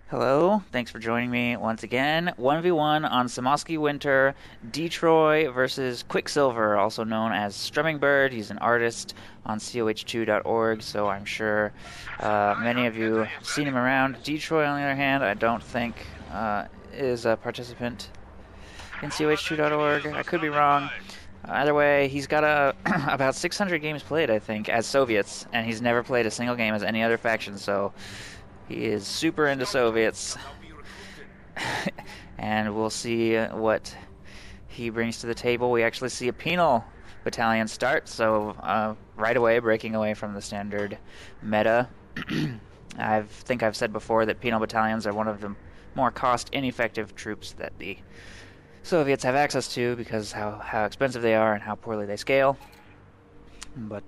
Hello, thanks for joining me once again. 1v1 on Semoskiy Winter, Detroy versus Quicksilver, also known as Strumming Bird. He's an artist on coh2.org, so I'm sure many of you have seen him around. Detroy, on the other hand, I don't think is a participant in coh2.org. I could be wrong. Either way, he's got about 600 games played, I think, as Soviets, and he's never played a single game as any other faction, so he is super into Soviets. And we'll see what he brings to the table. We actually see a penal battalion start, so right away breaking away from the standard meta. I think I've said before that penal battalions are one of the more cost-ineffective troops that the Soviets have access to because how expensive they are and how poorly they scale. But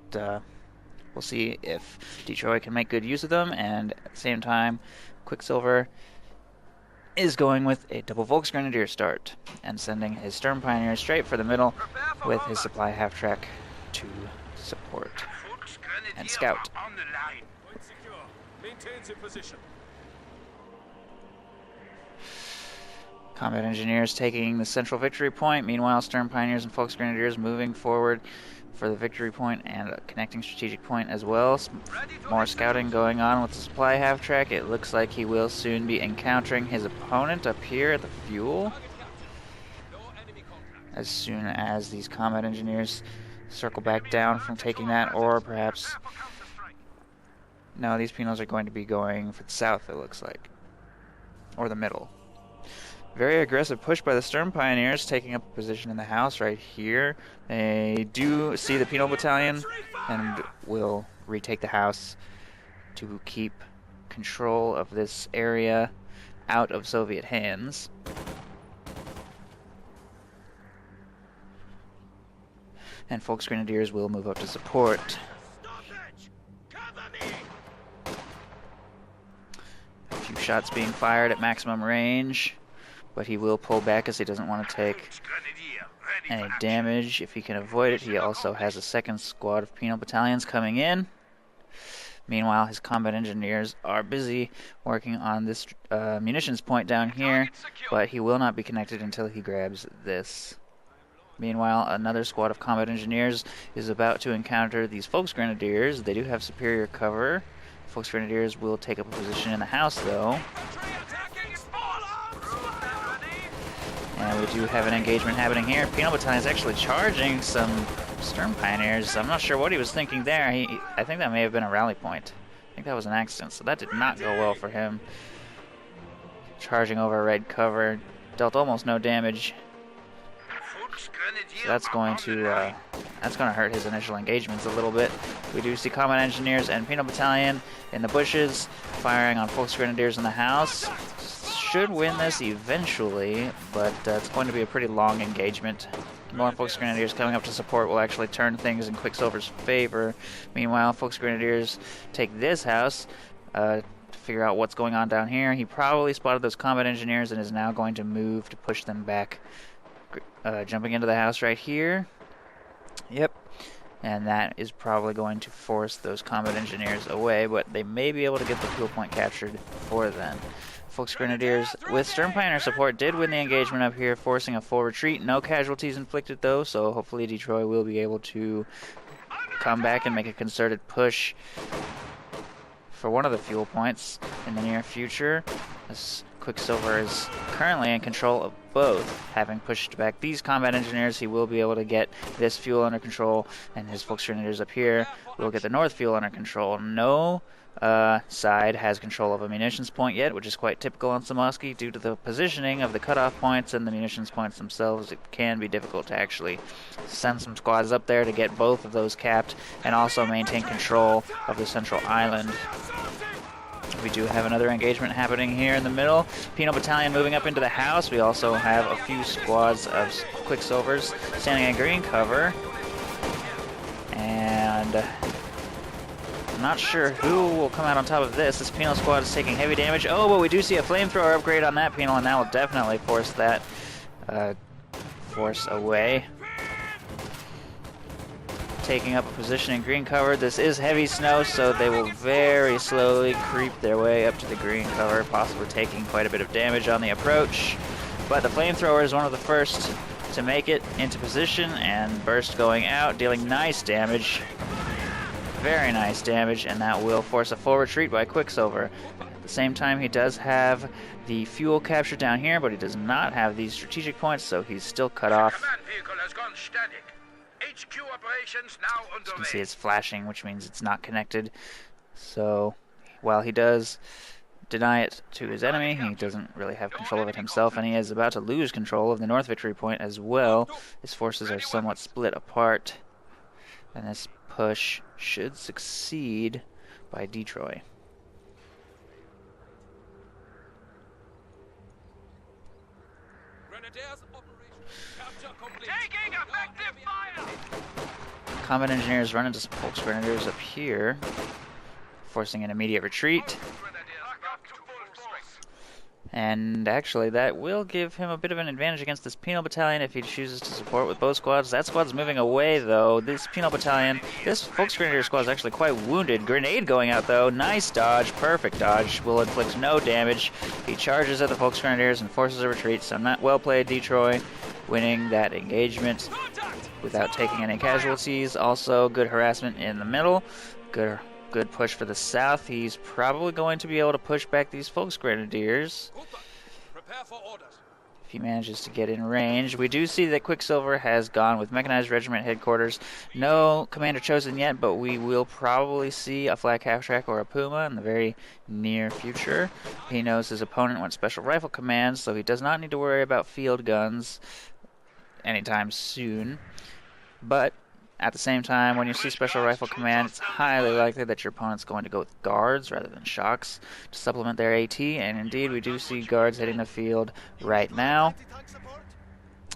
we'll see if Detroit can make good use of them, and at the same time, Quicksilver is going with a double Volksgrenadier start and sending his Sturm Pioneer straight for the middle with his supply half-track to support and scout. Combat Engineers taking the central victory point. Meanwhile, Sturm Pioneers and Volksgrenadiers moving forward for the victory point and a connecting strategic point as well. More scouting going on with the supply half-track. It looks like he will soon be encountering his opponent up here at the fuel. As soon as these combat engineers circle back down from taking that, or perhaps... No, these penals are going to be going for the south, it looks like. Or the middle. Very aggressive push by the Sturm Pioneers, taking up a position in the house right here. They do see the penal battalion and will retake the house to keep control of this area out of Soviet hands. And Volksgrenadiers will move up to support. A few shots being fired at maximum range, but he will pull back as he doesn't want to take any damage. If he can avoid it, he also has a second squad of penal battalions coming in. Meanwhile, his combat engineers are busy working on this munitions point down here, but he will not be connected until he grabs this. Meanwhile, another squad of combat engineers is about to encounter these Volksgrenadiers. They do have superior cover. Volksgrenadiers will take up a position in the house, though. And we do have an engagement happening here. Penal Battalion is actually charging some Sturm Pioneers. I'm not sure what he was thinking there. I think that may have been a rally point. I think that was an accident, so that did not go well for him. Charging over red cover, dealt almost no damage. So that's going to hurt his initial engagements a little bit. We do see combat engineers and penal battalion in the bushes, firing on Volksgrenadiers in the house. Should win this eventually, but it's going to be a pretty long engagement. More Volksgrenadiers coming up to support will actually turn things in Quicksilver's favor. Meanwhile, Volksgrenadiers take this house to figure out what's going on down here. He probably spotted those combat engineers and is now going to move to push them back. Jumping into the house right here. Yep. And that is probably going to force those combat engineers away, but they may be able to get the fuel point captured before then. Volksgrenadiers with Sturm Pioneer support did win the engagement up here, forcing a full retreat. No casualties inflicted though, so hopefully Detroit will be able to come back and make a concerted push for one of the fuel points in the near future. As Quicksilver is currently in control of both. Having pushed back these combat engineers, he will be able to get this fuel under control, and his Volksgrenadiers up here will get the north fuel under control. No side has control of a munitions point yet, which is quite typical on Semoskiy. Due to the positioning of the cutoff points and the munitions points themselves, it can be difficult to actually send some squads up there to get both of those capped and also maintain control of the central island. We do have another engagement happening here in the middle. Penal Battalion moving up into the house. We also have a few squads of Quicksilvers standing in green cover. And I'm not sure who will come out on top of this. This penal squad is taking heavy damage. Oh, but we do see a flamethrower upgrade on that penal, and that will definitely force that force away. taking up a position in green cover. This is heavy snow, so they will very slowly creep their way up to the green cover, possibly taking quite a bit of damage on the approach. But the flamethrower is one of the first to make it into position, and burst going out, dealing nice damage. Very nice damage, and that will force a full retreat by Quicksilver. At the same time, he does have the fuel capture down here, but he does not have these strategic points, so he's still cut off. HQ operations now underway. You can see it's flashing, which means it's not connected. So while he does deny it to his enemy, he doesn't really have control of it himself, and he is about to lose control of the North Victory Point as well. His forces are somewhat split apart, and this push should succeed by Detroit. Taking effective fire! Combat engineers run into some Volks Grenadiers up here, forcing an immediate retreat. And actually, that will give him a bit of an advantage against this Penal Battalion if he chooses to support with both squads. That squad's moving away, though. This Penal Battalion, this Volks Grenadier squad is actually quite wounded. Grenade going out, though. Nice dodge, perfect dodge. Will inflict no damage. He charges at the Volks Grenadiers and forces a retreat, so not well played, Detroit, winning that engagement without taking any casualties. Also, good harassment in the middle. Good push for the south. He's probably going to be able to push back these Volks Grenadiers if he manages to get in range. We do see that Quicksilver has gone with Mechanized Regiment headquarters. No commander chosen yet, but we will probably see a Flak Half-Track or a Puma in the very near future. He knows his opponent wants Special Rifle Commands, so he does not need to worry about field guns anytime soon. But at the same time, when you see Special Rifle Command, it's highly likely that your opponent's going to go with guards rather than shocks to supplement their AT, and indeed we do see guards hitting the field right now.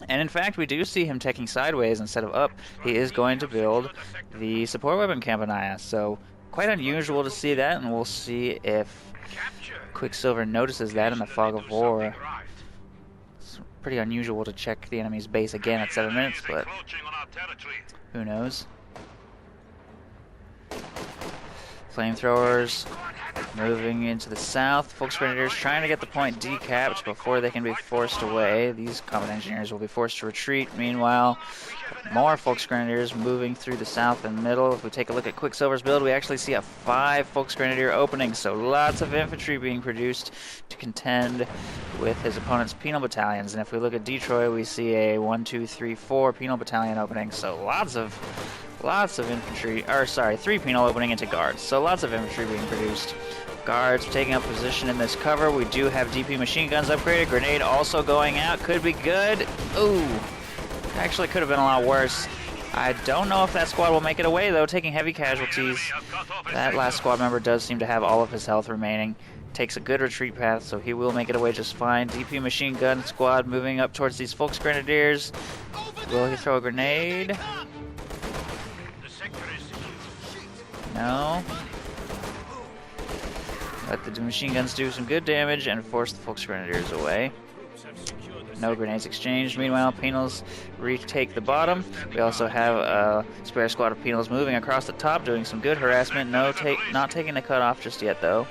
And in fact, we do see him taking sideways instead of up. He is going to build the support weapon Campanaya, so quite unusual to see that, and we'll see if Quicksilver notices that in the Fog of War. It's pretty unusual to check the enemy's base again at 7 minutes, but who knows? Flamethrowers moving into the south. Volks Grenadiers trying to get the point decapped before they can be forced away. These combat engineers will be forced to retreat. Meanwhile, more Volks Grenadiers moving through the south and middle. If we take a look at Quicksilver's build, we actually see a 5 Volks Grenadier opening, so lots of infantry being produced to contend with his opponent's penal battalions. And if we look at Detroit, we see a 1, 2, 3, 4 penal battalion opening, so lots of infantry, or sorry, 3 penal opening into guards, so lots of infantry being produced. Guards taking up position in this cover. We do have DP machine guns upgraded. Grenade also going out. Could be good. Ooh. Actually could have been a lot worse. I don't know if that squad will make it away, though, taking heavy casualties. That last squad member does seem to have all of his health remaining. Takes a good retreat path, so he will make it away just fine. DP machine gun squad moving up towards these Volks Grenadiers. Will he throw a grenade? No. Let the machine guns do some good damage and force the Volks Grenadiers away. No grenades exchanged. Meanwhile, Penals retake the bottom. We also have a spare squad of Penals moving across the top, doing some good harassment. Not taking the cutoff just yet, though.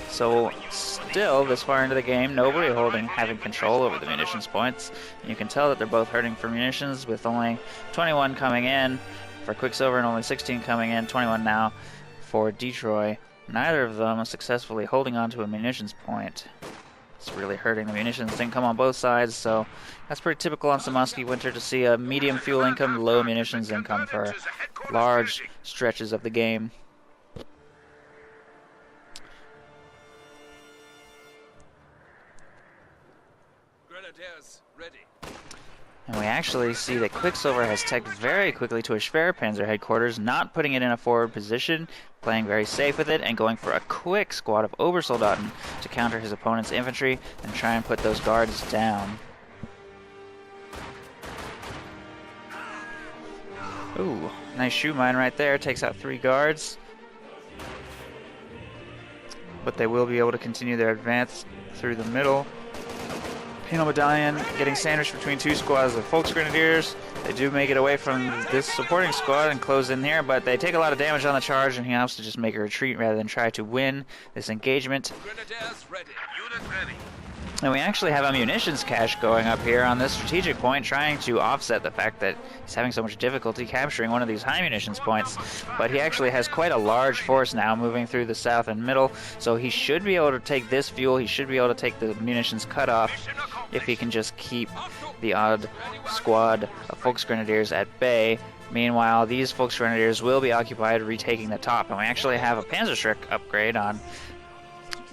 So, still, this far into the game, nobody having control over the munitions points. And you can tell that they're both hurting for munitions, with only 21 coming in for Quicksilver and only 16 coming in, 21 now for Detroit. Neither of them are successfully holding on to a munitions point. It's really hurting. The munitions didn't come on both sides, so that's pretty typical on Semoskiy Winter to see a medium fuel income, low munitions income for large stretches of the game. Grenadiers ready. And we actually see that Quicksilver has teched very quickly to a Schwerpanzer headquarters, not putting it in a forward position, playing very safe with it, and going for a quick squad of Obersoldaten to counter his opponent's infantry and try and put those guards down. Ooh, nice shoe mine right there, takes out 3 guards. But they will be able to continue their advance through the middle. Penal Battalion getting sandwiched between two squads of Volksgrenadiers. They do make it away from this supporting squad and close in here, but they take a lot of damage on the charge, and he has to just make a retreat rather than try to win this engagement. Grenadiers ready. Unit ready. And we actually have a munitions cache going up here on this strategic point, trying to offset the fact that he's having so much difficulty capturing one of these high munitions points. But he actually has quite a large force now moving through the south and middle, so he should be able to take this fuel, he should be able to take the munitions cutoff if he can just keep the odd squad of Volksgrenadiers at bay. Meanwhile, these Volksgrenadiers will be occupied retaking the top, and we actually have a Panzerschreck upgrade on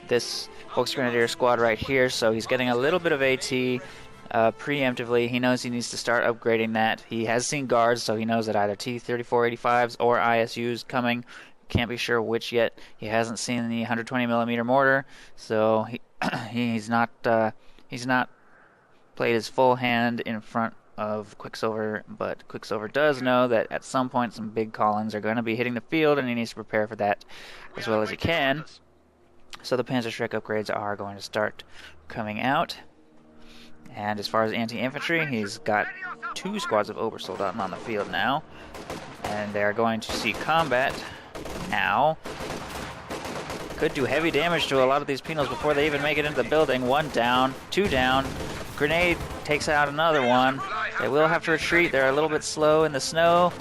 this Volksgrenadier squad right here, so he's getting a little bit of AT preemptively. He knows he needs to start upgrading that. He has seen guards, so he knows that either T-3485s or ISUs coming. Can't be sure which yet. He hasn't seen the 120mm mortar, so he's not played his full hand in front of Quicksilver, but Quicksilver does know that at some point some big call-ins are going to be hitting the field, and he needs to prepare for that as well as he can. So the Panzerschreck upgrades are going to start coming out. And as far as anti-infantry, he's got 2 squads of Obersoldaten on the field now. And they're going to see combat now. Could do heavy damage to a lot of these penals before they even make it into the building. 1 down, 2 down. Grenade takes out another one. They will have to retreat. They're a little bit slow in the snow.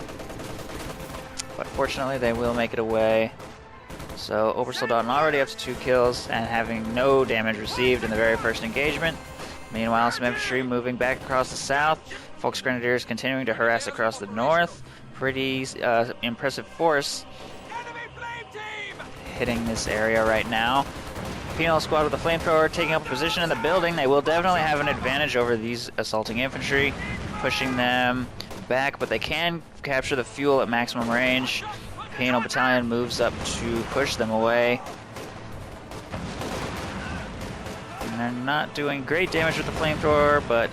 But fortunately, they will make it away. So Obersoldaten already up to 2 kills and having no damage received in the very first engagement. Meanwhile, some infantry moving back across the south. Volksgrenadiers continuing to harass across the north. Pretty impressive force hitting this area right now. Penal squad with the flamethrower taking up a position in the building. They will definitely have an advantage over these assaulting infantry, pushing them back, but they can capture the fuel at maximum range. Penal Battalion moves up to push them away. And they're not doing great damage with the flamethrower, but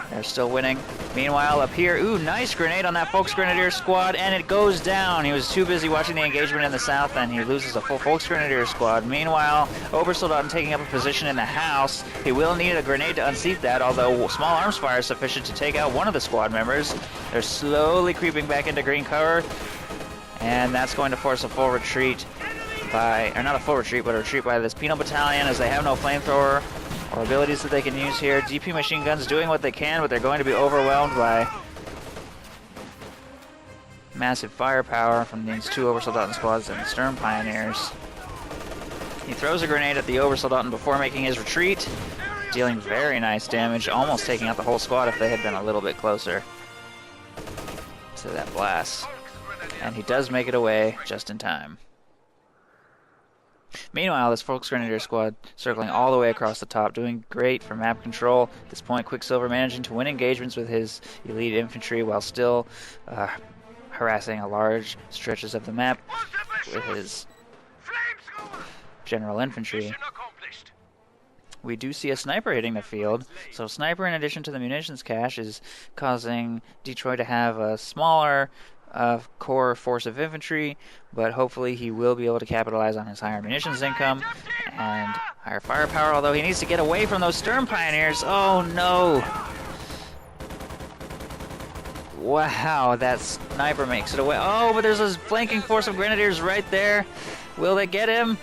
they're still winning. Meanwhile, up here, ooh, nice grenade on that Volksgrenadier squad, and it goes down. He was too busy watching the engagement in the south, and he loses a full Volksgrenadier squad. Meanwhile, Obersoldaten taking up a position in the house. He will need a grenade to unseat that, although small arms fire is sufficient to take out one of the squad members. They're slowly creeping back into green cover. And that's going to force a full retreat by, or not a full retreat, but a retreat by this Penal Battalion, as they have no flamethrower or abilities that they can use here. DP machine guns doing what they can, but they're going to be overwhelmed by massive firepower from these 2 Obersoldaten squads and the Sturm Pioneers. He throws a grenade at the Obersoldaten before making his retreat, dealing very nice damage, almost taking out the whole squad if they had been a little bit closer to that blast. And he does make it away just in time. Meanwhile, this Volksgrenadier squad circling all the way across the top, doing great for map control. At this point, Quicksilver managing to win engagements with his elite infantry while still harassing a large stretches of the map with his general infantry. We do see a sniper hitting the field, so sniper, in addition to the munitions cache, is causing Detroit to have a smaller core force of infantry, but hopefully he will be able to capitalize on his higher munitions income and higher firepower, although he needs to get away from those Sturm Pioneers. Oh no! Wow, that sniper makes it away. Oh, but there's a flanking force of Grenadiers right there. Will they get him?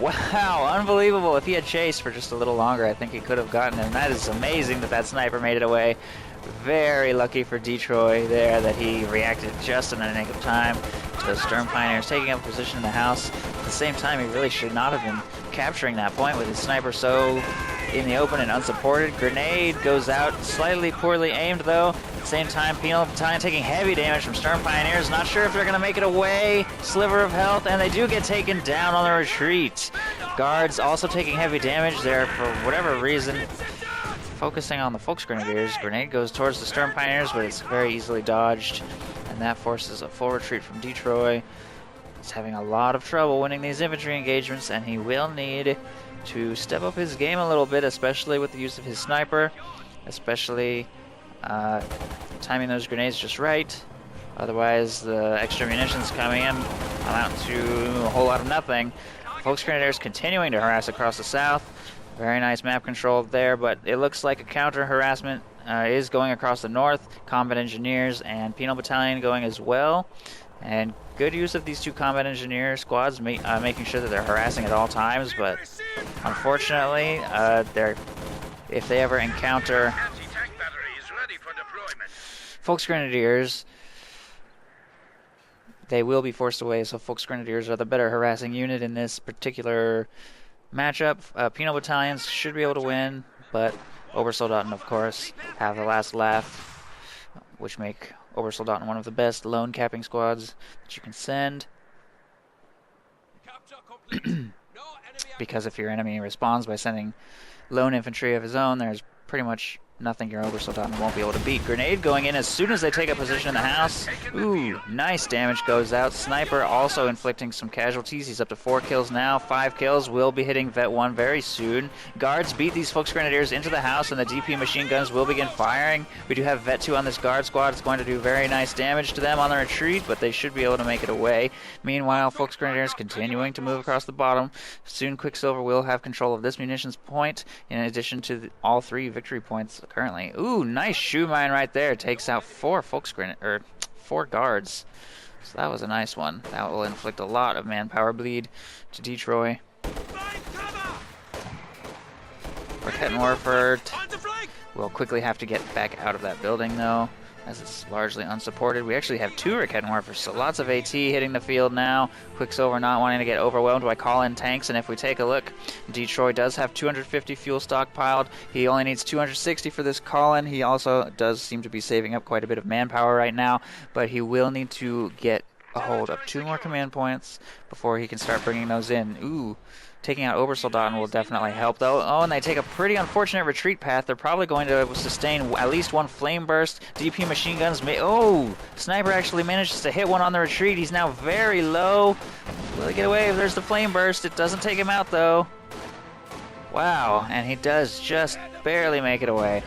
Wow, unbelievable. If he had chased for just a little longer, I think he could have gotten him. That is amazing that that sniper made it away. Very lucky for Detroit there that he reacted just in the nick of time to the Sturm Pioneers taking up a position in the house. At the same time, he really should not have been capturing that point with his sniper so in the open and unsupported. Grenade goes out, slightly poorly aimed though. At the same time, Penal Battalion taking heavy damage from Sturm Pioneers. Not sure if they're going to make it away. Sliver of health, and they do get taken down on the retreat. Guards also taking heavy damage there for whatever reason. Focusing on the Volksgrenadiers, grenade goes towards the Sturm Pioneers, but it's very easily dodged, and that forces a full retreat from Detroit. He's having a lot of trouble winning these infantry engagements, and he will need to step up his game a little bit, especially with the use of his sniper, especially timing those grenades just right. Otherwise, the extra munitions coming in amount to a whole lot of nothing. Volksgrenadiers continuing to harass across the south. Very nice map control there, but it looks like a counter harassment is going across the north. Combat Engineers and Penal Battalion going as well. And good use of these two Combat Engineer squads, making sure that they're harassing at all times, but unfortunately, if they ever encounter Anti-tank battery is ready for deployment. Volksgrenadiers, they will be forced away, so Volksgrenadiers are the better harassing unit in this particular matchup. Penal Battalions should be able to win, but Obersoldaten, of course, have the last laugh, which make Obersoldaten one of the best lone capping squads that you can send. Because if your enemy responds by sending lone infantry of his own, there's pretty much nothing your Obersoldaten won't be able to beat. Grenade going in as soon as they take a position in the house. Ooh, nice damage goes out. Sniper also inflicting some casualties. He's up to 4 kills now. 5 kills. Will be hitting Vet 1 very soon. Guards beat these Volksgrenadiers into the house, and the DP machine guns will begin firing. We do have Vet 2 on this guard squad. It's going to do very nice damage to them on the retreat, but they should be able to make it away. Meanwhile, Volksgrenadiers continuing to move across the bottom. Soon Quicksilver will have control of this munitions point, in addition to all 3 victory points currently. Ooh, nice shoe mine right there. Takes out 4 guards. So that was a nice one. That will inflict a lot of manpower bleed to Detroit. Rakettenwerfer will quickly have to get back out of that building though, as it's largely unsupported. We actually have 2 Rakettenwerfers, so lots of AT hitting the field now. Quicksilver not wanting to get overwhelmed by call-in tanks, and if we take a look, Detroit does have 250 fuel stockpiled. He only needs 260 for this call-in. He also does seem to be saving up quite a bit of manpower right now, but he will need to get a hold of 2 more command points before he can start bringing those in. Ooh. Taking out Obersoldaten will definitely help, though. Oh, and they take a pretty unfortunate retreat path. They're probably going to sustain at least 1 flame burst. DP machine guns may... Oh! Sniper actually manages to hit one on the retreat. He's now very low. Will he get away? There's the flame burst. It doesn't take him out, though. Wow, and he does just barely make it away.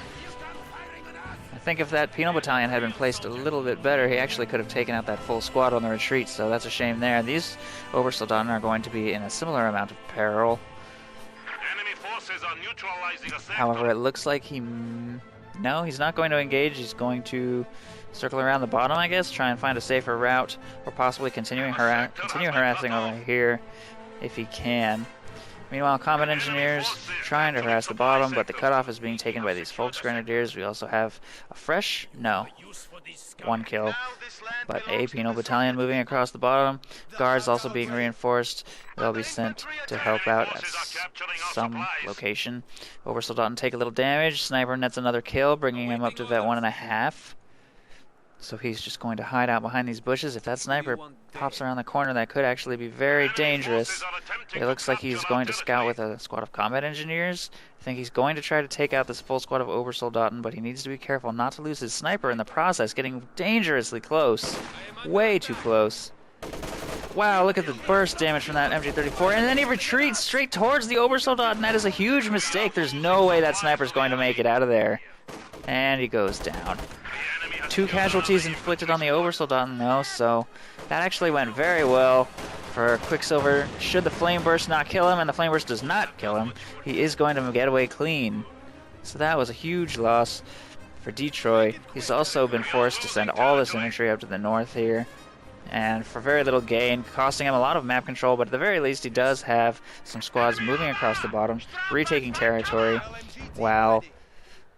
I think if that Penal Battalion had been placed a little bit better, he actually could have taken out that full squad on the retreat, so that's a shame there. These Obersoldaten are going to be in a similar amount of peril. Enemy forces are neutralizing a sector. However, it looks like no, he's not going to engage. He's going to circle around the bottom, I guess, try and find a safer route, or possibly continue harassing over here if he can. Meanwhile, Combat Engineers trying to harass the bottom, but the cutoff is being taken by these Volksgrenadiers. We also have a fresh, no, 1 kill, but a Penal Battalion moving across the bottom. Guards also being reinforced. They'll be sent to help out at some location. Obersoldaten take a little damage. Sniper nets another kill, bringing him up to Vet 1.5. So he's just going to hide out behind these bushes. If that sniper pops around the corner, that could actually be very dangerous. It looks like he's going to scout with a squad of Combat Engineers. I think he's going to try to take out this full squad of Obersoldaten, but he needs to be careful not to lose his sniper in the process, getting dangerously close. Way too close. Wow, look at the burst damage from that MG34, and then he retreats straight towards the Obersoldaten. That is a huge mistake. There's no way that sniper's going to make it out of there. And he goes down. 2 casualties inflicted on the Obersoldaten, though, so that actually went very well for Quicksilver. Should the Flame Burst not kill him, and the Flame Burst does not kill him, he is going to get away clean. So that was a huge loss for Detroit. He's also been forced to send all this infantry up to the north here, and for very little gain, costing him a lot of map control, but at the very least he does have some squads moving across the bottom, retaking territory, while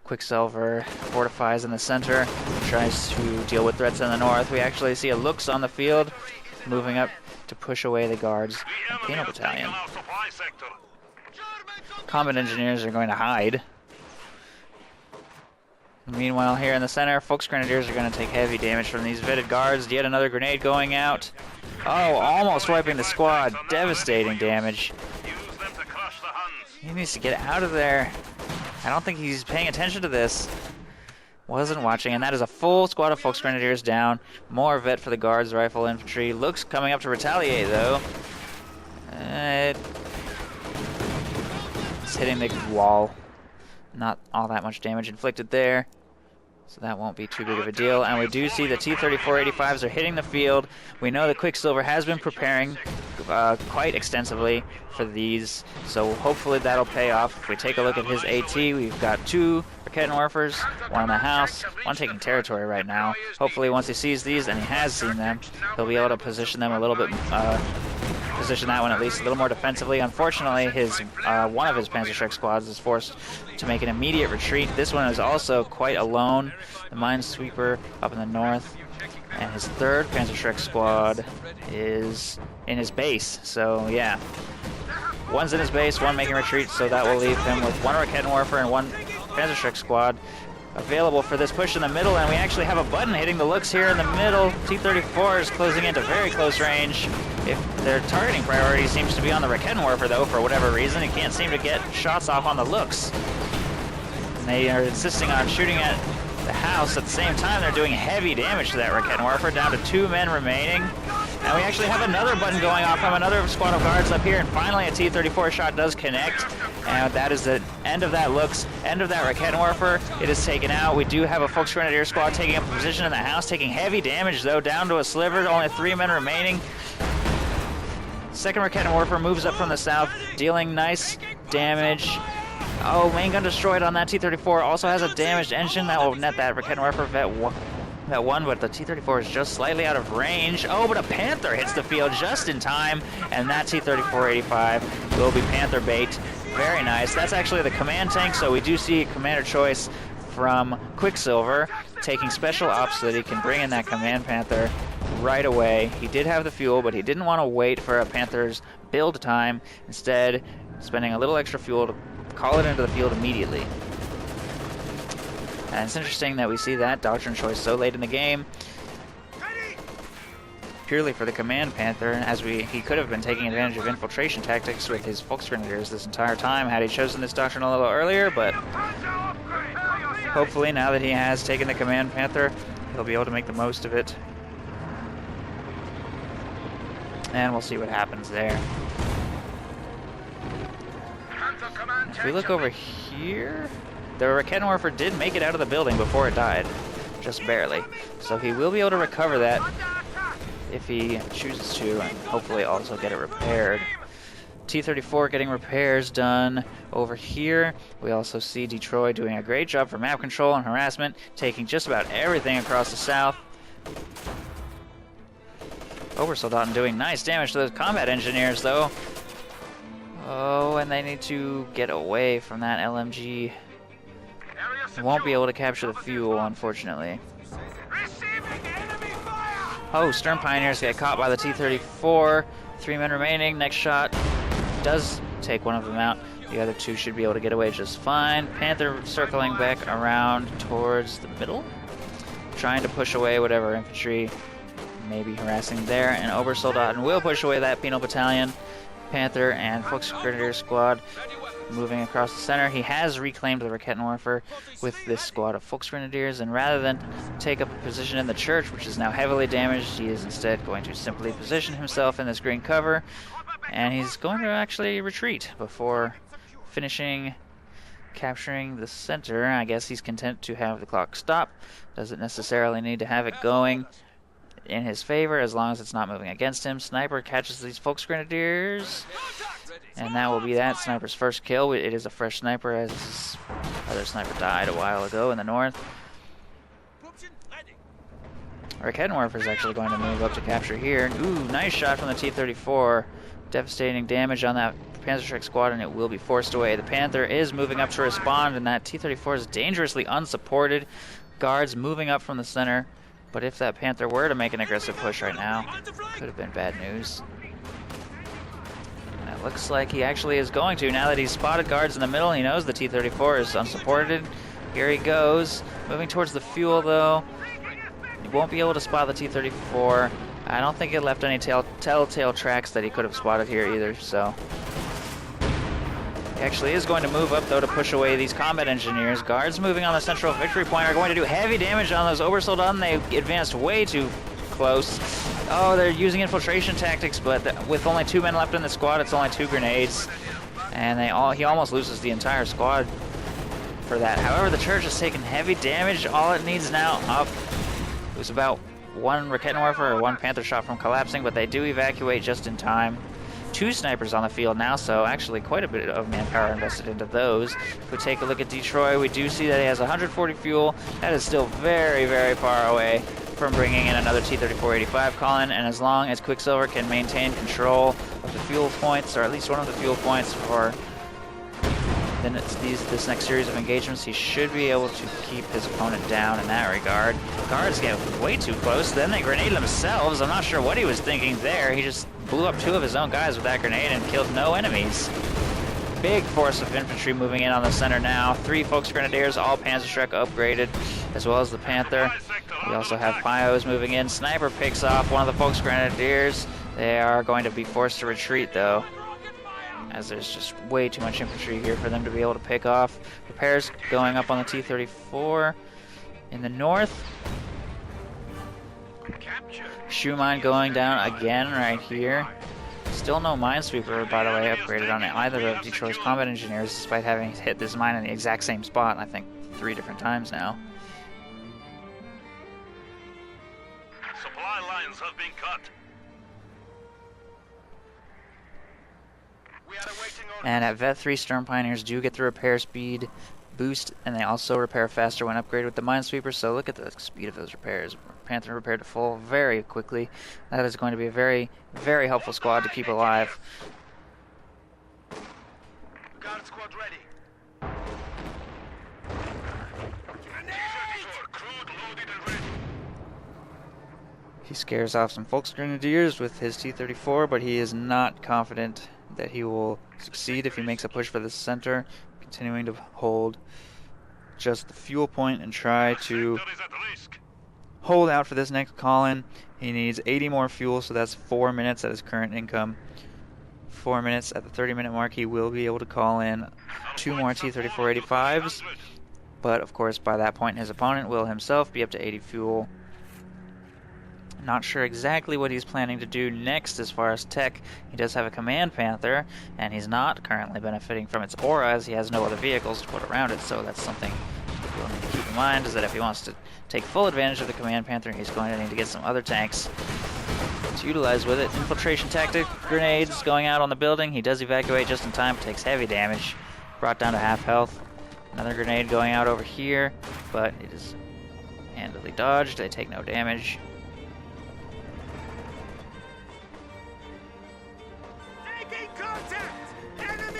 Quicksilver fortifies in the center, tries to deal with threats in the north. We actually see a Lux on the field, moving up to push away the guards and Penal Battalion. Combat Engineers are going to hide. Meanwhile, here in the center, Volksgrenadiers are going to take heavy damage from these vetted guards. Yet another grenade going out. Oh, almost wiping the squad. Devastating damage. He needs to get out of there. I don't think he's paying attention to this. Wasn't watching, and that is a full squad of Volksgrenadiers down. More vet for the guards, rifle infantry. Looks coming up to retaliate, though. It's hitting the wall. Not all that much damage inflicted there, so that won't be too big of a deal. And we do see the T-34-85s are hitting the field. We know that Quicksilver has been preparing quite extensively for these, so hopefully that'll pay off. If we take a look at his AT, we've got 2 Raketenwerfers, 1 in the house, 1 taking territory right now. Hopefully once he sees these, and he has seen them, he'll be able to position them a little bit, position that one at least a little more defensively. Unfortunately, his one of his Panzerschreck squads is forced to make an immediate retreat. This one is also quite alone. The Minesweeper up in the north, and his 3rd Panzerschreck squad is in his base. So yeah, 1's in his base, 1 making retreat, so that will leave him with 1 Raketenwerfer and 1 Panzerschreck squad available for this push in the middle, and we actually have a button hitting the looks here in the middle. T-34 is closing into very close range. If their targeting priority seems to be on the Raketenwerfer, though, for whatever reason, he can't seem to get shots off on the looks. And they are insisting on shooting at the house. At the same time, they're doing heavy damage to that Raketenwerfer, down to 2 men remaining. And we actually have another button going off from another squad of guards up here, and finally a T-34 shot does connect. And that is the end of that looks, end of that Raketenwerfer. It is taken out. We do have a Volksgrenadier squad taking up a position in the house, taking heavy damage, though, down to a sliver, only 3 men remaining. Second Raketenwerfer moves up from the south, dealing nice damage. Oh, main gun destroyed on that T-34. Also has a damaged engine that will net that Raketenwerfer vet 1, but the T-34 is just slightly out of range. Oh, but a Panther hits the field just in time, and that T-34-85 will be Panther bait. Very nice. That's actually the command tank, so we do see commander choice from Quicksilver, taking special ops so that he can bring in that command Panther right away. He did have the fuel, but he didn't want to wait for a Panther's build time, instead spending a little extra fuel to call it into the field immediately. And it's interesting that we see that doctrine choice so late in the game, purely for the command Panther, as he could have been taking advantage of infiltration tactics with his Volksgrenadiers this entire time had he chosen this doctrine a little earlier, but hopefully now that he has taken the command Panther, he'll be able to make the most of it. And we'll see what happens there. If we look over here, the Raketenwerfer did make it out of the building before it died, just barely. So he will be able to recover that if he chooses to, and hopefully also get it repaired. T-34 getting repairs done over here. We also see Detroit doing a great job for map control and harassment, taking just about everything across the south. Obersoldaten doing nice damage to those combat engineers, though. Oh, and they need to get away from that LMG. They won't be able to capture the fuel, unfortunately. Oh, Stern Pioneers get caught by the T-34. 3 men remaining. Next shot does take one of them out. The other 2 should be able to get away just fine. Panther circling back around towards the middle, trying to push away whatever infantry may be harassing there. And Obersoldaten will push away that penal battalion. Panther and Volksgrenadier squad moving across the center. He has reclaimed the Raketenwerfer with this squad of Volksgrenadiers, and rather than take up a position in the church, which is now heavily damaged, he is instead going to simply position himself in this green cover, and he's going to actually retreat before finishing capturing the center. I guess he's content to have the clock stop. Doesn't necessarily need to have it going in his favor as long as it's not moving against him. Sniper catches these Volksgrenadiers, and that will be that sniper's first kill. It is a fresh sniper, as his other sniper died a while ago in the north. Raketenwerfer is actually going to move up to capture here. Ooh, nice shot from the T-34. Devastating damage on that Panzerschreck squad, and it will be forced away. The Panther is moving up to respond, and that T-34 is dangerously unsupported. Guards moving up from the center. But if that Panther were to make an aggressive push right now, could have been bad news. And it looks like he actually is going to. Now that he's spotted guards in the middle, he knows the T-34 is unsupported. Here he goes. Moving towards the fuel, though. He won't be able to spot the T-34. I don't think it left any telltale tracks that he could have spotted here either, so... He actually is going to move up, though, to push away these combat engineers. Guards moving on the central victory point are going to do heavy damage on those Obersoldaten. They advanced way too close. Oh, they're using infiltration tactics, but with only 2 men left in the squad, it's only 2 grenades. And he almost loses the entire squad for that. However, the church has taken heavy damage. All it needs now up. It was about 1 Raketenwerfer or 1 Panther shot from collapsing, but they do evacuate just in time. 2 snipers on the field now, so actually quite a bit of manpower invested into those. If we take a look at Detroit, we do see that he has 140 fuel. That is still very, very far away from bringing in another T-34-85 Colin, and as long as Quicksilver can maintain control of the fuel points, or at least one of the fuel points for this next series of engagements, he should be able to keep his opponent down in that regard. Guards get way too close, then they grenade themselves. I'm not sure what he was thinking there. He just blew up 2 of his own guys with that grenade and killed no enemies. Big force of infantry moving in on the center now. 3 Volksgrenadiers, all Panzerschreck upgraded, as well as the Panther. We also have Pyos moving in. Sniper picks off one of the Volksgrenadiers. They are going to be forced to retreat, though, as there's just way too much infantry here for them to be able to pick off. Repairs going up on the T-34 in the north. Shoe mine going down again right here. Still no minesweeper, by the way, upgraded on either of Detroit's combat engineers, despite having hit this mine in the exact same spot, I think 3 different times now. Supply lines have been cut. And at Vet 3, Storm Pioneers do get the repair speed boost, and they also repair faster when upgraded with the Minesweeper, so look at the speed of those repairs. Panther repaired to full very quickly. That is going to be a very, very helpful squad to keep alive. Guard squad ready. He scares off some Volksgrenadiers with his T-34, but he is not confident that he will succeed if he makes a push for the center, continuing to hold just the fuel point and try to hold out for this next call-in. He needs 80 more fuel, so that's 4 minutes at his current income. 4 minutes at the 30-minute mark, he will be able to call in 2 more T-34-85s, but of course by that point his opponent will himself be up to 80 fuel. Not sure exactly what he's planning to do next as far as tech. He does have a Command Panther, and he's not currently benefiting from its aura as he has no other vehicles to put around it, so that's something we'll need to keep in mind, is that if he wants to take full advantage of the Command Panther, he's going to need to get some other tanks to utilize with it. Infiltration tactic, grenades going out on the building. He does evacuate just in time, takes heavy damage, brought down to half health. Another grenade going out over here, but it is handily dodged. They take no damage.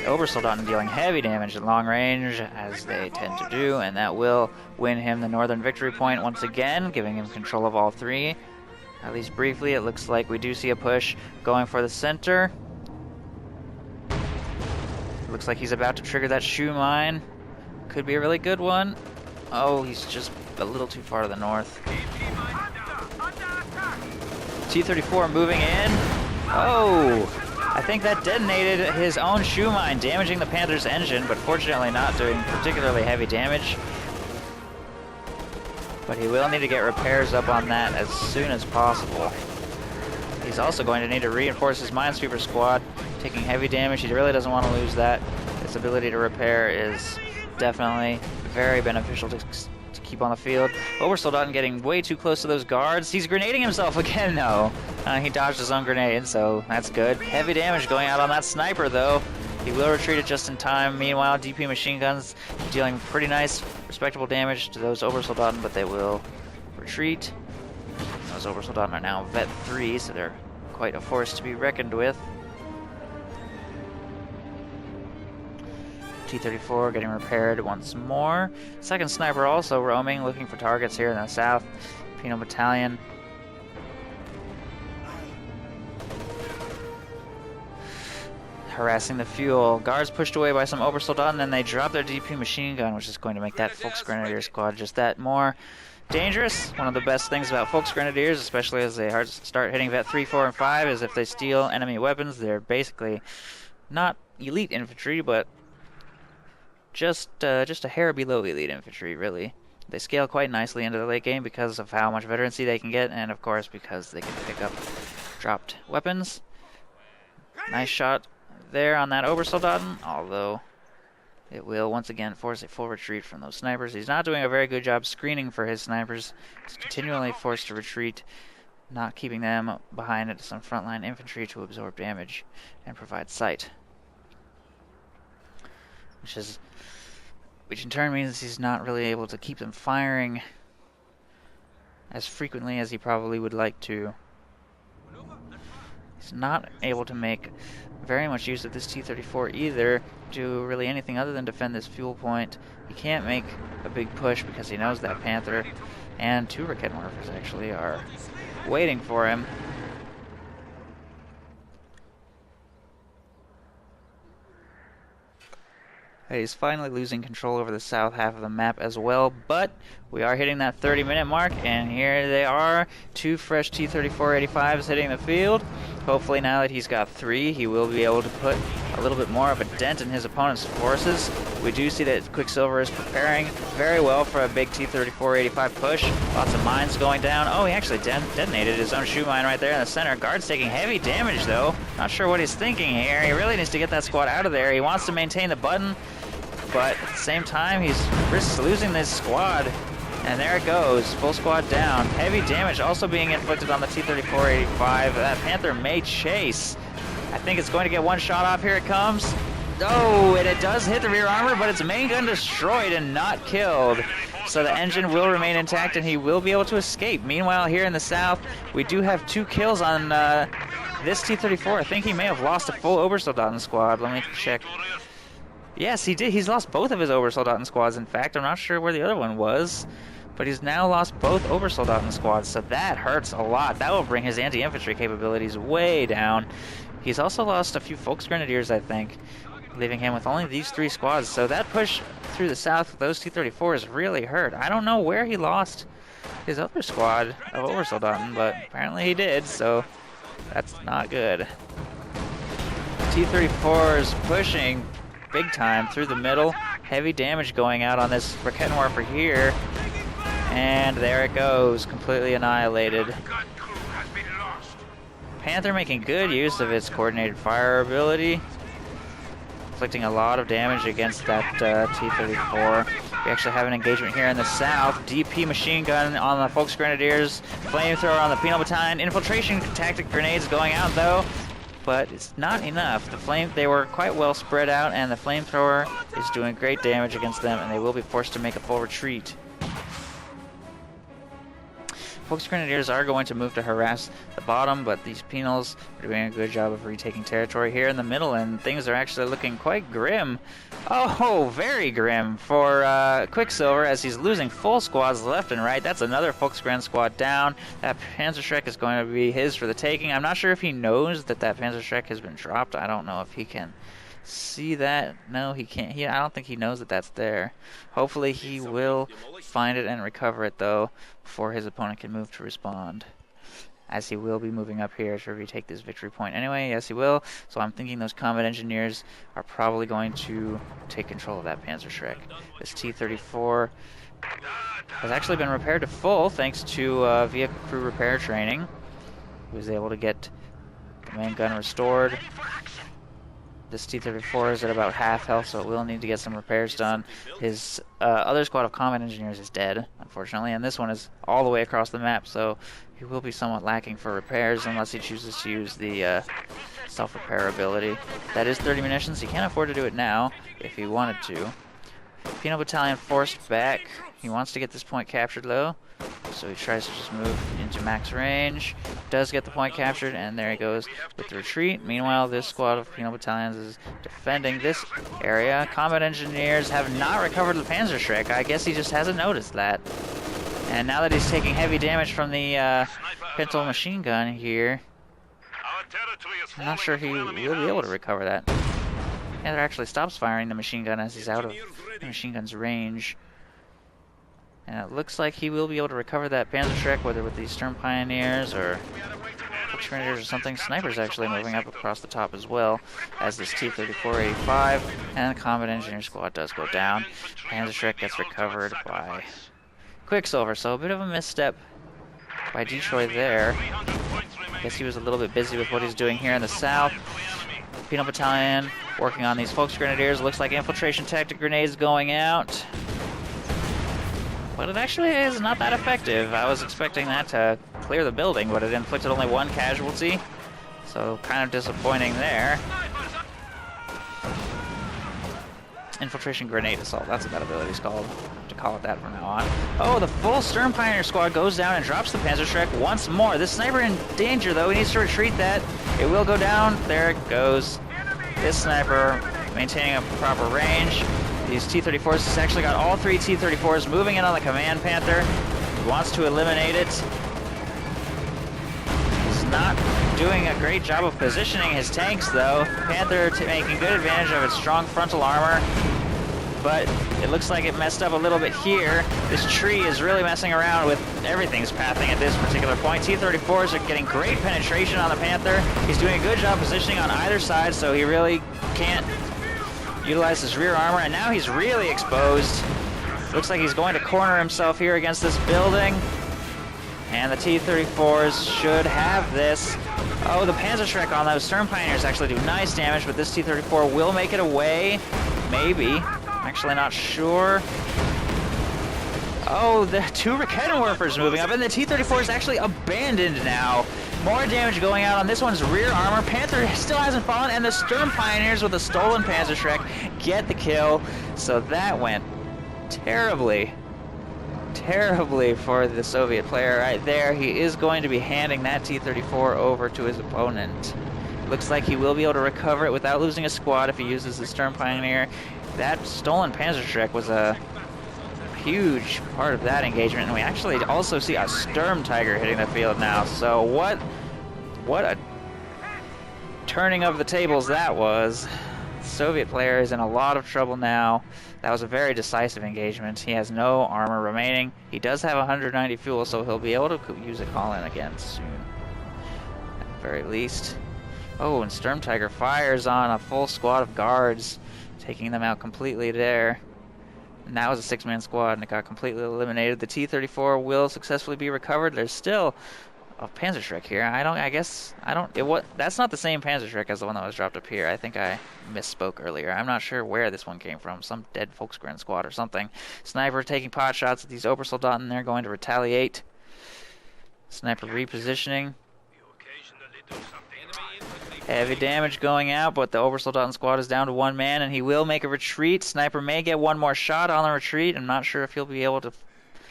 Obersoldaten dealing heavy damage at long range, as they tend to do, and that will win him the northern victory point once again, giving him control of all 3. At least briefly, it looks like we do see a push going for the center. Looks like he's about to trigger that shoe mine. Could be a really good one. Oh, he's just a little too far to the north. T-34 moving in. Oh! I think that detonated his own shoe mine, damaging the Panther's engine, but fortunately not doing particularly heavy damage. But he will need to get repairs up on that as soon as possible. He's also going to need to reinforce his Minesweeper squad, taking heavy damage. He really doesn't want to lose that. His ability to repair is definitely very beneficial to keep on the field. Obersoldaten getting way too close to those guards. He's grenading himself again, though. He dodged his own grenade, so that's good. Heavy damage going out on that sniper, though. He will retreat it just in time. Meanwhile, DP machine guns dealing pretty nice, respectable damage to those Obersoldaten, but they will retreat. Those Obersoldaten are now Vet 3, so they're quite a force to be reckoned with. T-34 getting repaired once more. Second sniper also roaming, looking for targets here in the south. Penal Battalion. Harassing the fuel. Guards pushed away by some Obersoldaten, and they drop their DP machine gun, which is going to make that Volksgrenadier squad just that more dangerous. One of the best things about Volksgrenadiers, especially as they start hitting Vet 3, 4, and 5, is if they steal enemy weapons, they're basically not elite infantry, but just a hair below elite infantry, really. They scale quite nicely into the late game because of how much veterancy they can get, and of course because they can pick up dropped weapons. Nice shot there on that Obersoldaten, although it will once again force a full retreat from those snipers. He's not doing a very good job screening for his snipers. He's continually forced to retreat not keeping them behind some frontline infantry to absorb damage and provide sight. Which in turn means he's not really able to keep them firing as frequently as he probably would like to. He's not able to make very much use of this T-34 either, do really anything other than defend this fuel point. He can't make a big push because he knows that Panther and 2 Rocket Morphers actually are waiting for him. He's finally losing control over the south half of the map as well, but we are hitting that 30-minute mark, and here they are, 2 fresh T-34-85s hitting the field. Hopefully now that he's got 3, he will be able to put a little bit more of a dent in his opponent's forces. We do see that Quicksilver is preparing very well for a big T-34-85 push. Lots of mines going down. Oh, he actually detonated his own shoe mine right there in the center. Guard's taking heavy damage, though. Not sure what he's thinking here. He really needs to get that squad out of there. He wants to maintain the button, but at the same time, he risks losing this squad. And there it goes, full squad down. Heavy damage also being inflicted on the T-34-85. That Panther may chase. I think it's going to get one shot off. Here it comes. Oh, and it does hit the rear armor, but its main gun destroyed and not killed. So the engine will remain intact and he will be able to escape. Meanwhile, here in the south, we do have 2 kills on this T-34. I think he may have lost a full Obersoldaten squad. Let me check. Yes, he did. He's lost both of his Obersoldaten squads, in fact. I'm not sure where the other one was, but he's now lost both Obersoldaten squads, so that hurts a lot. That will bring his anti-infantry capabilities way down. He's also lost a few Volksgrenadiers, I think, leaving him with only these 3 squads. So that push through the south with those T-34s really hurt. I don't know where he lost his other squad of Obersoldaten, but apparently he did, so that's not good. T-34s pushing big time through the middle. Heavy damage going out on this Raketenwerfer here. And there it goes, completely annihilated. Panther making good use of its coordinated fire ability, inflicting a lot of damage against that T-34. We actually have an engagement here in the south. DP machine gun on the Volksgrenadiers, flamethrower on the Penal Battalion, infiltration tactic grenades going out though, but it's not enough. They were quite well spread out, and the flamethrower is doing great damage against them, and they will be forced to make a full retreat. Volksgrenadiers are going to move to harass the bottom, but these Penals are doing a good job of retaking territory here in the middle, and things are actually looking quite grim. Oh, very grim for Quicksilver, as he's losing full squads left and right. That's another Volksgren squad down. That Panzerschreck is going to be his for the taking. I'm not sure if he knows that Panzerschreck has been dropped. I don't know if he can see that. No, he can't. I don't think he knows that that's there. Hopefully he will find it and recover it, though, before his opponent can move to respond, as he will be moving up here to retake this victory point anyway. Yes, he will. So I'm thinking those combat engineers are probably going to take control of that Panzerschreck. This T-34 has actually been repaired to full thanks to vehicle crew repair training. He was able to get the main gun restored. This T-34 is at about half health, so it will need to get some repairs done. His other squad of combat engineers is dead, unfortunately, and this one is all the way across the map, so he will be somewhat lacking for repairs unless he chooses to use the self-repair ability. That is 30 munitions. He can't afford to do it now if he wanted to. Penal Battalion forced back. He wants to get this point captured, though, so he tries to just move into max range. Does get the point captured, and there he goes with the retreat. Meanwhile, this squad of Penal Battalions is defending this area. Combat engineers have not recovered the Panzerschreck. I guess he just hasn't noticed that. And now that he's taking heavy damage from the Pintle machine gun here, I'm not sure he will be able to recover that. Panther actually stops firing the machine gun as he's out of the machine gun's range. And it looks like he will be able to recover that Panzerschreck, whether with the Stern Pioneers or Volksgrenadiers or something. Sniper's actually moving up across the top as well, as this T-34-85, and the Combat Engineer Squad does go down. Panzerschreck gets recovered by Quicksilver, so a bit of a misstep by Detroit there. I guess he was a little bit busy with what he's doing here in the south. Penal Battalion working on these Volksgrenadiers. Looks like infiltration tactic grenades going out. But it actually is not that effective. I was expecting that to clear the building, but it inflicted only 1 casualty. So kind of disappointing there. Infiltration Grenade Assault, that's what that ability's called. To call it that from now on. Oh, the full Sturm Pioneer squad goes down and drops the Panzerschreck once more. This sniper in danger, though. He needs to retreat that. It will go down. There it goes. This sniper maintaining a proper range. These T-34s, he's actually got all 3 T-34s moving in on the Command Panther. He wants to eliminate it. He's not doing a great job of positioning his tanks, though. Panther making good advantage of its strong frontal armor, but it looks like it messed up a little bit here. This tree is really messing around with everything's pathing at this particular point. T-34s are getting great penetration on the Panther. He's doing a good job positioning on either side, so he really can't utilize his rear armor, and now he's really exposed. Looks like he's going to corner himself here against this building. And the T-34s should have this. Oh, the Panzerschreck on those Sturm Pioneers actually do nice damage, but this T-34 will make it away. Maybe. Actually not sure. Oh, the 2 Raketenwerfers moving up, and the T-34 is actually abandoned now. More damage going out on this one's rear armor. Panther still hasn't fallen, and the Sturm Pioneers with a stolen Panzerschreck get the kill. So that went terribly for the Soviet player right there. He is going to be handing that T-34 over to his opponent. Looks like he will be able to recover it without losing a squad if he uses the Sturm Pioneer. That stolen Panzerschreck was a huge part of that engagement, and we actually also see a Sturm Tiger hitting the field now. So what a turning of the tables that was. The Soviet player is in a lot of trouble now. That was a very decisive engagement. He has no armor remaining. He does have 190 fuel, so he'll be able to use a call-in again soon, at the very least. Oh, and Sturm Tiger fires on a full squad of guards, taking them out completely there. And that was a 6-man squad, and it got completely eliminated. The T-34 will successfully be recovered. There's still a Panzerschreck here. That's not the same Panzerschreck as the one that was dropped up here. I think I misspoke earlier. I'm not sure where this one came from. Some dead Volksgren squad or something. Sniper taking pot shots at these Obersoldaten. They're going to retaliate. Sniper repositioning. Heavy damage going out, but the Obersoldaten squad is down to 1 man, and he will make a retreat. Sniper may get 1 more shot on the retreat. I'm not sure if he'll be able to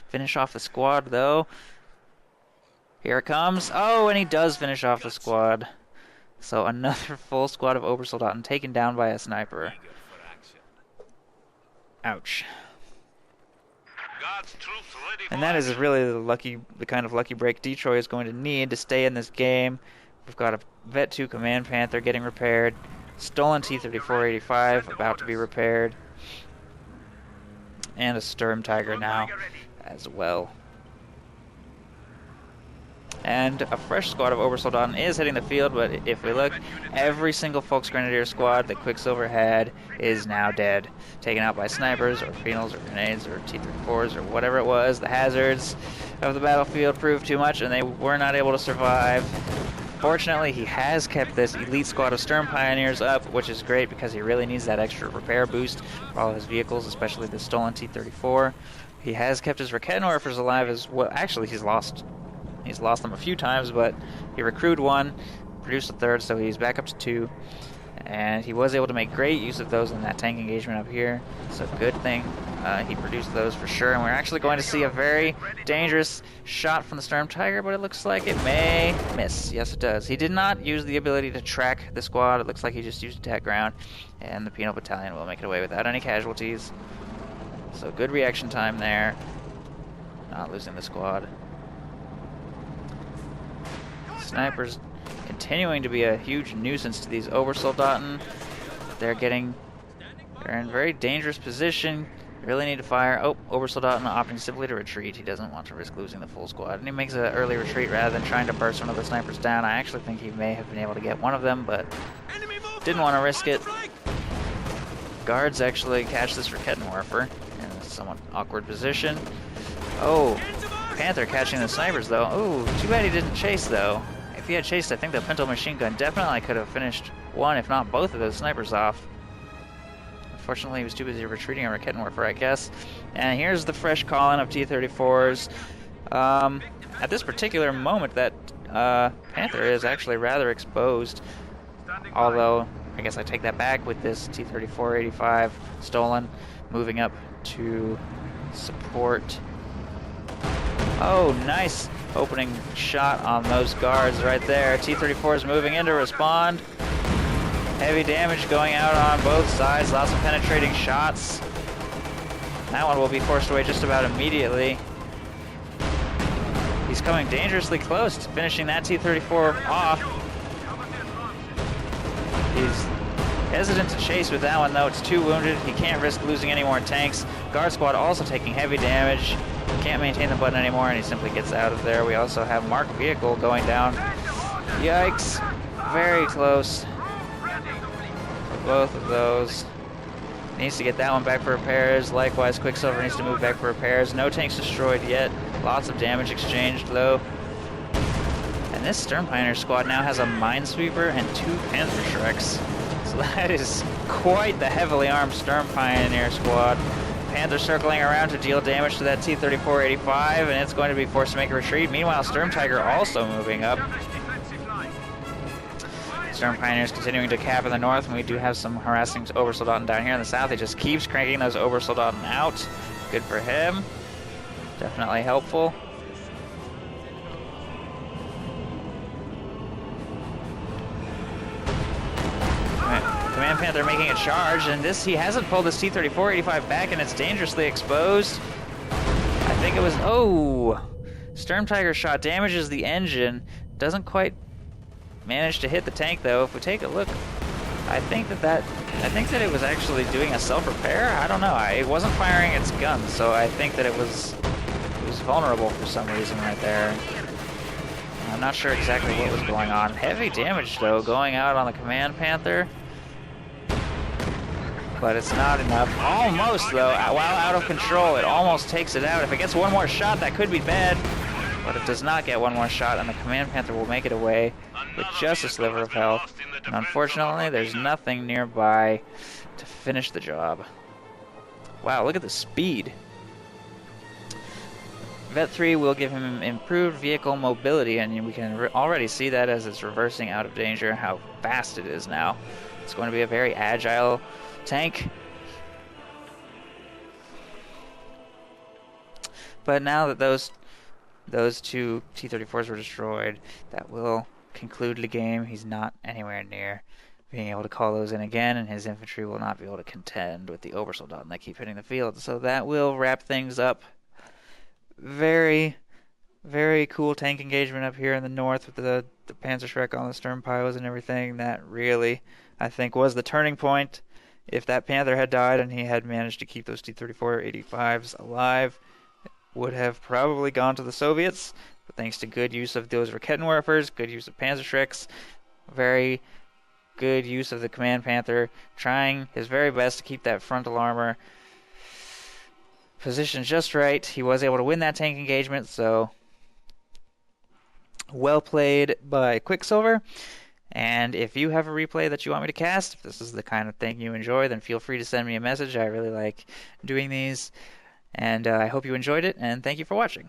finish off the squad, though. Here it comes. Oh, and he does finish off the squad. So another full squad of Obersoldaten taken down by a sniper. Ouch. And that is really the kind of lucky break Detroit is going to need to stay in this game. We've got a Vet 2 Command Panther getting repaired. Stolen T-34-85 about to be repaired. And a Sturm Tiger now as well. And a fresh squad of Obersoldaten is hitting the field, but if we look, every single Volksgrenadier squad that Quicksilver had is now dead. Taken out by snipers, or phenals, or grenades, or T-34s, or whatever it was. The hazards of the battlefield proved too much, and they were not able to survive. Fortunately, he has kept this elite squad of Sturm Pioneers up, which is great because he really needs that extra repair boost for all of his vehicles, especially the stolen T-34. He has kept his Raketenwerfers alive as well. Actually, he's lost them a few times, but he recruited 1, produced a 3rd, so he's back up to 2. And he was able to make great use of those in that tank engagement up here. So good thing he produced those for sure. And we're actually going to see a very dangerous shot from the Sturm Tiger, but it looks like it may miss. Yes, it does. He did not use the ability to track the squad. It looks like he just used attack ground. And the Penal Battalion will make it away without any casualties. So good reaction time there. Not losing the squad. Snipers continuing to be a huge nuisance to these Obersoldaten. They're in very dangerous position. Really need to fire. Oh, Obersoldaten opting simply to retreat. He doesn't want to risk losing the full squad. And he makes an early retreat rather than trying to burst one of the snipers down. I actually think he may have been able to get one of them, but didn't want to risk it. Guards actually catch this Raketenwerfer in a somewhat awkward position. Oh, Panther catching the snipers, though. Oh, too bad he didn't chase, though. If he had chased, I think the Pinto machine gun definitely could have finished one, if not both of those snipers off. Unfortunately, he was too busy retreating a Raketenwerfer, I guess. And here's the fresh call-in of T-34s. At this particular moment, that Panther is actually rather exposed. Although, I guess I take that back with this T-34-85 stolen, moving up to support. Oh, nice opening shot on those guards right there. T-34 is moving in to respond. Heavy damage going out on both sides. Lots of penetrating shots. That one will be forced away just about immediately. He's coming dangerously close to finishing that T-34 off. He's hesitant to chase with that one, though. It's too wounded. He can't risk losing any more tanks. Guard squad also taking heavy damage. Can't maintain the button anymore, and he simply gets out of there. We also have marked vehicle going down. Yikes. Very close. For both of those. Needs to get that one back for repairs. Likewise, Quicksilver needs to move back for repairs. No tanks destroyed yet. Lots of damage exchanged, though. And this Stern Pioneer squad now has a Minesweeper and 2 Panther Shreks. So that is quite the heavily armed Stern Pioneer squad. Panther circling around to deal damage to that T-34-85, and it's going to be forced to make a retreat. Meanwhile, Sturm Tiger also moving up. Stern Pioneers continuing to cap in the north, and we do have some harassing Obersoldaten down here in the south. He just keeps cranking those Obersoldaten out. Good for him. Definitely helpful. Command Panther making a charge, and he hasn't pulled this T-34-85 back, and it's dangerously exposed. I think it was, oh! Sturm Tiger shot damages the engine. Doesn't quite manage to hit the tank, though. If we take a look, I think that it was actually doing a self-repair. I don't know. It wasn't firing its gun, so I think that it was vulnerable for some reason right there. I'm not sure exactly what was going on. Heavy damage, though, going out on the Command Panther. But it's not enough. Almost, though, while out of control, it almost takes it out. If it gets one more shot, that could be bad. But it does not get one more shot, and the Command Panther will make it away with just a sliver of health. And unfortunately, there's nothing nearby to finish the job. Wow, look at the speed. Vet 3 will give him improved vehicle mobility, and we can already see that as it's reversing out of danger, how fast it is now. It's going to be a very agile tank. But now that those 2 T-34s were destroyed, that will conclude the game. He's not anywhere near being able to call those in again, and his infantry will not be able to contend with the Obersoldaten that keep hitting the field. So that will wrap things up. Very, very cool tank engagement up here in the north with the Panzerschreck on the stern piles and everything. That really, I think, was the turning point. If that Panther had died and he had managed to keep those T-34-85s alive, it would have probably gone to the Soviets. But thanks to good use of those Raketenwerfers, good use of Panzerschrecks, very good use of the Command Panther, trying his very best to keep that frontal armor positioned just right. He was able to win that tank engagement, so well played by Quicksilver. And if you have a replay that you want me to cast, if this is the kind of thing you enjoy, then feel free to send me a message. I really like doing these, and I hope you enjoyed it, and thank you for watching.